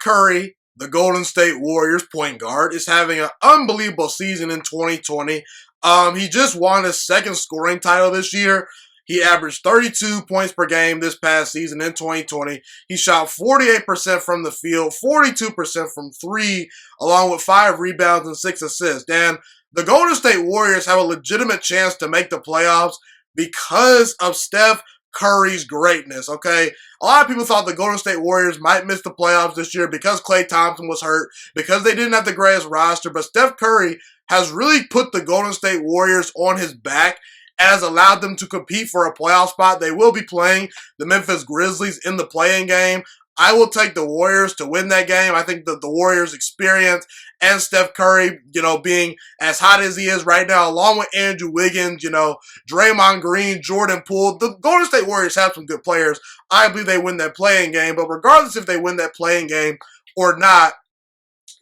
Curry, the Golden State Warriors point guard, is having an unbelievable season in 2020. He just won his second scoring title this year. He averaged 32 points per game this past season in 2020. He shot 48% from the field, 42% from three, along with 5 rebounds and 6 assists. And the Golden State Warriors have a legitimate chance to make the playoffs because of Steph Curry's greatness, okay? A lot of people thought the Golden State Warriors might miss the playoffs this year because Klay Thompson was hurt, because they didn't have the greatest roster, but Steph Curry has really put the Golden State Warriors on his back and has allowed them to compete for a playoff spot. They will be playing the Memphis Grizzlies in the play-in game. I will take the Warriors to win that game. I think that the Warriors' experience and Steph Curry, being as hot as he is right now, along with Andrew Wiggins, Draymond Green, Jordan Poole, the Golden State Warriors have some good players. I believe they win that play-in game, but regardless if they win that play-in game or not,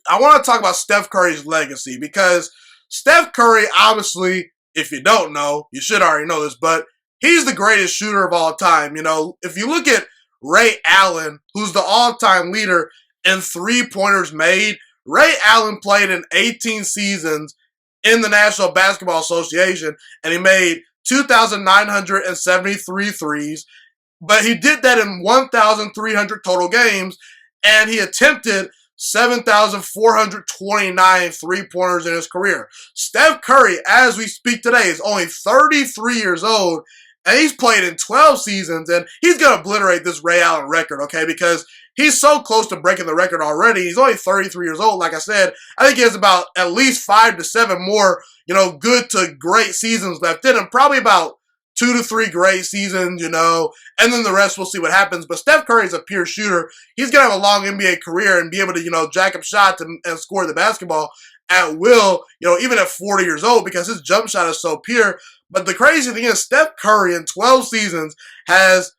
I want to talk about Steph Curry's legacy, because Steph Curry, obviously, if you don't know, you should already know this, but he's the greatest shooter of all time. If you look at Ray Allen, who's the all-time leader in three-pointers made, Ray Allen played in 18 seasons in the National Basketball Association, and he made 2,973 threes, but he did that in 1,300 total games, and he attempted 7,429 three-pointers in his career. Steph Curry, as we speak today, is only 33 years old, and he's played in 12 seasons, and he's going to obliterate this Ray Allen record, okay, because he's so close to breaking the record already. He's only 33 years old. Like I said, I think he has about at least 5 to 7 more, good to great seasons left in him, probably about 2 to 3 great seasons, and then the rest we'll see what happens. But Steph Curry is a pure shooter. He's going to have a long NBA career and be able to, jack up shots and score the basketball at will, even at 40 years old, because his jump shot is so pure. But the crazy thing is, Steph Curry in 12 seasons has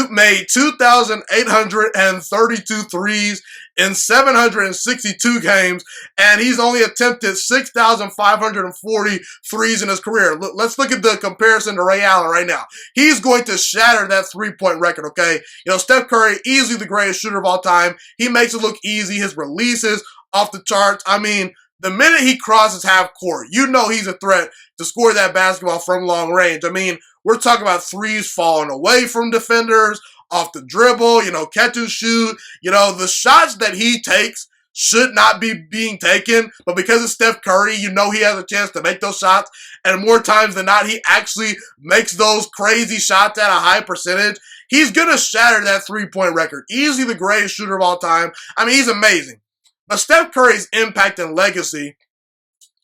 made 2,832 threes in 762 games, and he's only attempted 6,540 threes in his career. Let's look at the comparison to Ray Allen right now. He's going to shatter that three-point record, okay? Steph Curry, easily the greatest shooter of all time. He makes it look easy. His releases off the charts. I mean, the minute he crosses half court, he's a threat to score that basketball from long range. I mean, we're talking about threes falling away from defenders, off the dribble, catch and shoot. The shots that he takes should not be being taken, but because of Steph Curry, he has a chance to make those shots, and more times than not, he actually makes those crazy shots at a high percentage. He's going to shatter that three-point record. Easily the greatest shooter of all time. I mean, he's amazing. But Steph Curry's impact and legacy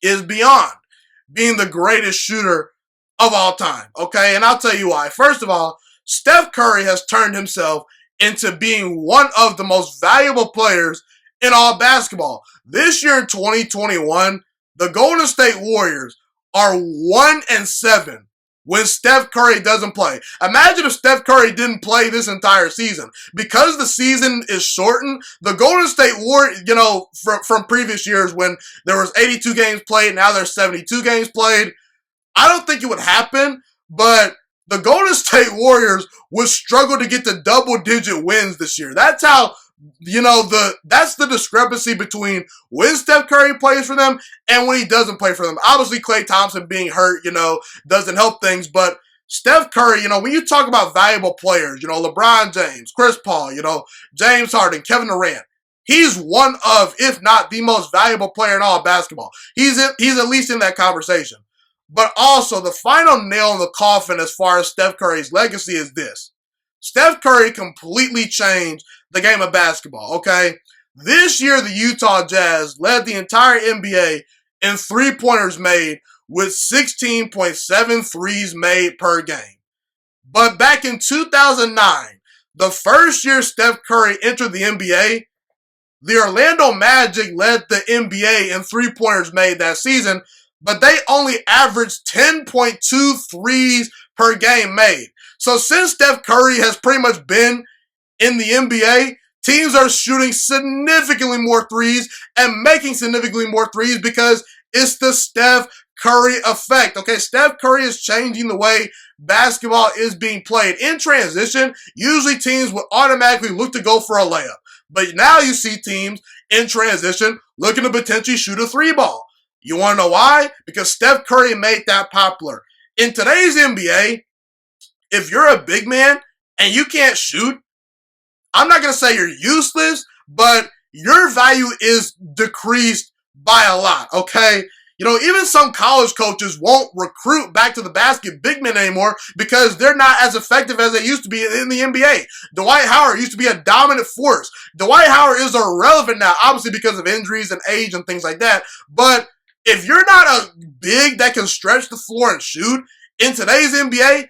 is beyond being the greatest shooter of all time, okay? And I'll tell you why. First of all, Steph Curry has turned himself into being one of the most valuable players in all basketball. This year in 2021, the Golden State Warriors are 1-7 when Steph Curry doesn't play. Imagine if Steph Curry didn't play this entire season. Because the season is shortened, the Golden State Warriors, from previous years when there was 82 games played, now there's 72 games played, I don't think it would happen, but the Golden State Warriors would struggle to get to double-digit wins this year. That's how, that's the discrepancy between when Steph Curry plays for them and when he doesn't play for them. Obviously, Klay Thompson being hurt, doesn't help things, but Steph Curry, when you talk about valuable players, LeBron James, Chris Paul, James Harden, Kevin Durant, he's one of, if not the most valuable player in all basketball. He's at least in that conversation. But also, the final nail in the coffin as far as Steph Curry's legacy is this. Steph Curry completely changed the game of basketball, okay? This year, the Utah Jazz led the entire NBA in three-pointers made with 16.7 threes made per game. But back in 2009, the first year Steph Curry entered the NBA, the Orlando Magic led the NBA in three-pointers made that season, but they only averaged 10.2 threes per game made. So since Steph Curry has pretty much been in the NBA, teams are shooting significantly more threes and making significantly more threes because it's the Steph Curry effect. Okay, Steph Curry is changing the way basketball is being played. In transition, usually teams will automatically look to go for a layup. But now you see teams in transition looking to potentially shoot a three ball. You want to know why? Because Steph Curry made that popular. In today's NBA, if you're a big man and you can't shoot, I'm not going to say you're useless, but your value is decreased by a lot, okay? You know, even some college coaches won't recruit back to the basket big men anymore because they're not as effective as they used to be in the NBA. Dwight Howard used to be a dominant force. Dwight Howard is irrelevant now, obviously because of injuries and age and things like that. But if you're not a big that can stretch the floor and shoot in today's NBA,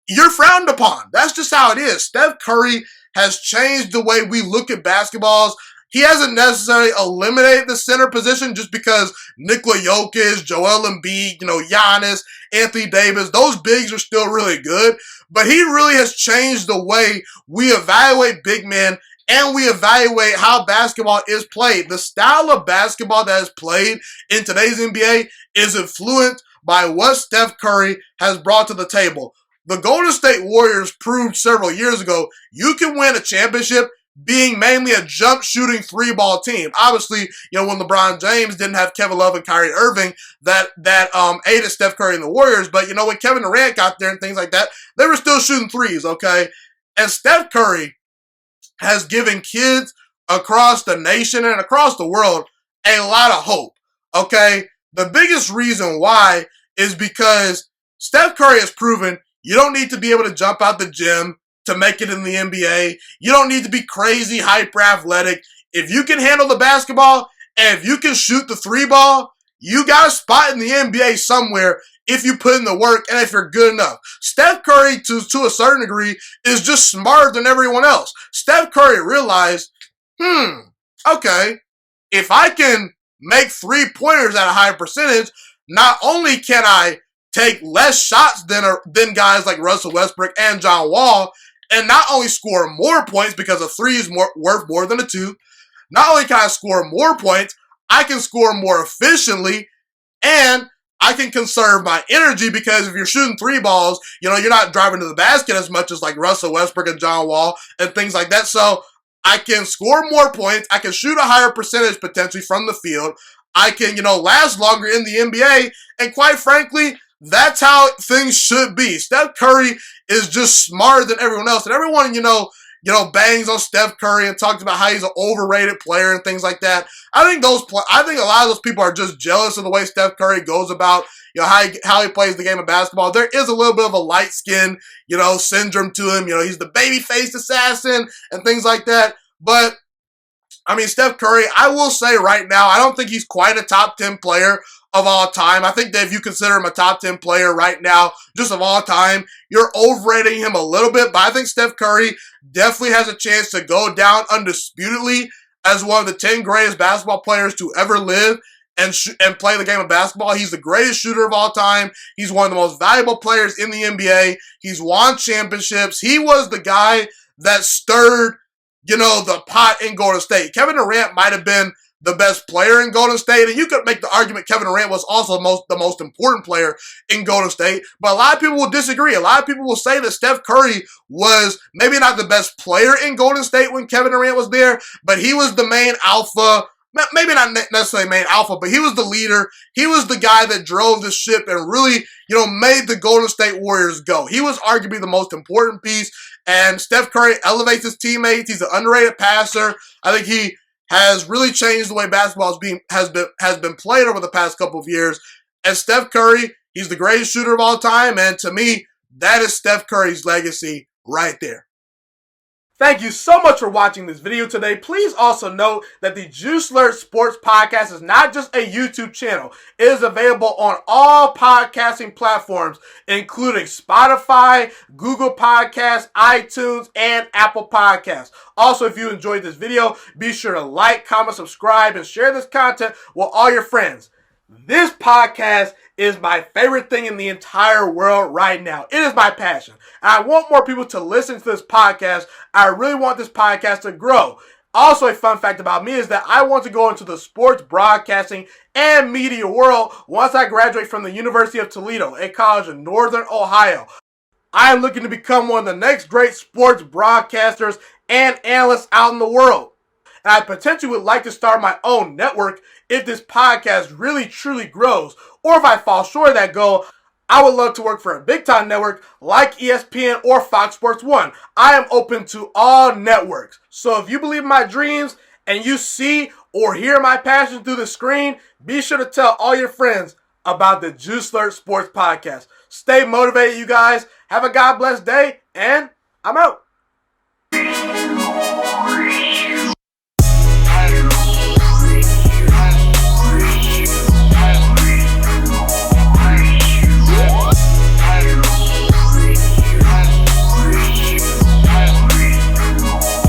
you're frowned upon. That's just how it is. Steph Curry has changed the way we look at basketballs. He hasn't necessarily eliminated the center position just because Nikola Jokic, Joel Embiid, Giannis, Anthony Davis, those bigs are still really good. But he really has changed the way we evaluate big men and we evaluate how basketball is played. The style of basketball that is played in today's NBA is influenced by what Steph Curry has brought to the table. The Golden State Warriors proved several years ago you can win a championship being mainly a jump shooting three ball team. Obviously, when LeBron James didn't have Kevin Love and Kyrie Irving, that aided Steph Curry and the Warriors. But when Kevin Durant got there and things like that, they were still shooting threes, okay? And Steph Curry has given kids across the nation and across the world a lot of hope, okay? The biggest reason why is because Steph Curry has proven you don't need to be able to jump out the gym to make it in the NBA. You don't need to be crazy, hyper athletic. If you can handle the basketball and if you can shoot the three ball, you got a spot in the NBA somewhere if you put in the work and if you're good enough. Steph Curry, to a certain degree, is just smarter than everyone else. Steph Curry realized, okay, if I can make three-pointers at a high percentage, not only can I take less shots than guys like Russell Westbrook and John Wall, and not only score more points because a three is worth more than a two, not only can I score more points, I can score more efficiently, and I can conserve my energy because if you're shooting three balls, you're not driving to the basket as much as like Russell Westbrook and John Wall and things like that. So I can score more points. I can shoot a higher percentage potentially from the field. I can, last longer in the NBA. And quite frankly, that's how things should be. Steph Curry is just smarter than everyone else. And everyone, bangs on Steph Curry and talks about how he's an overrated player and things like that. I think a lot of those people are just jealous of the way Steph Curry goes about, how he plays the game of basketball. There is a little bit of a light skin, syndrome to him. He's the baby-faced assassin and things like that. But Steph Curry, I will say right now, I don't think he's quite a top 10 player of all time. I think that if you consider him a top 10 player right now, just of all time, you're overrating him a little bit. But I think Steph Curry definitely has a chance to go down undisputedly as one of the 10 greatest basketball players to ever live and play the game of basketball. He's the greatest shooter of all time. He's one of the most valuable players in the NBA. He's won championships. He was the guy that stirred, the pot in Golden State. Kevin Durant might have been the best player in Golden State, and you could make the argument Kevin Durant was also the most important player in Golden State, but a lot of people will disagree. A lot of people will say that Steph Curry was maybe not the best player in Golden State when Kevin Durant was there, but he was the main alpha, maybe not necessarily main alpha, but he was the leader. He was the guy that drove the ship and really, made the Golden State Warriors go. He was arguably the most important piece, and Steph Curry elevates his teammates. He's an underrated passer. I think he has really changed the way basketball has been played over the past couple of years. And Steph Curry, he's the greatest shooter of all time, and to me, that is Steph Curry's legacy right there. Thank you so much for watching this video today. Please also note that the Juiciest Sports Podcast is not just a YouTube channel. It is available on all podcasting platforms, including Spotify, Google Podcasts, iTunes, and Apple Podcasts. Also, if you enjoyed this video, be sure to like, comment, subscribe, and share this content with all your friends. This podcast is my favorite thing in the entire world right now. It is my passion. And I want more people to listen to this podcast. I really want this podcast to grow. Also, a fun fact about me is that I want to go into the sports broadcasting and media world once I graduate from the University of Toledo, a college in Northern Ohio. I am looking to become one of the next great sports broadcasters and analysts out in the world. and I potentially would like to start my own network if this podcast really truly grows, or if I fall short of that goal, I would love to work for a big-time network like ESPN or Fox Sports 1. I am open to all networks. So if you believe in my dreams and you see or hear my passion through the screen, be sure to tell all your friends about the Juice Alert Sports Podcast. Stay motivated, you guys. Have a God bless day, and I'm out.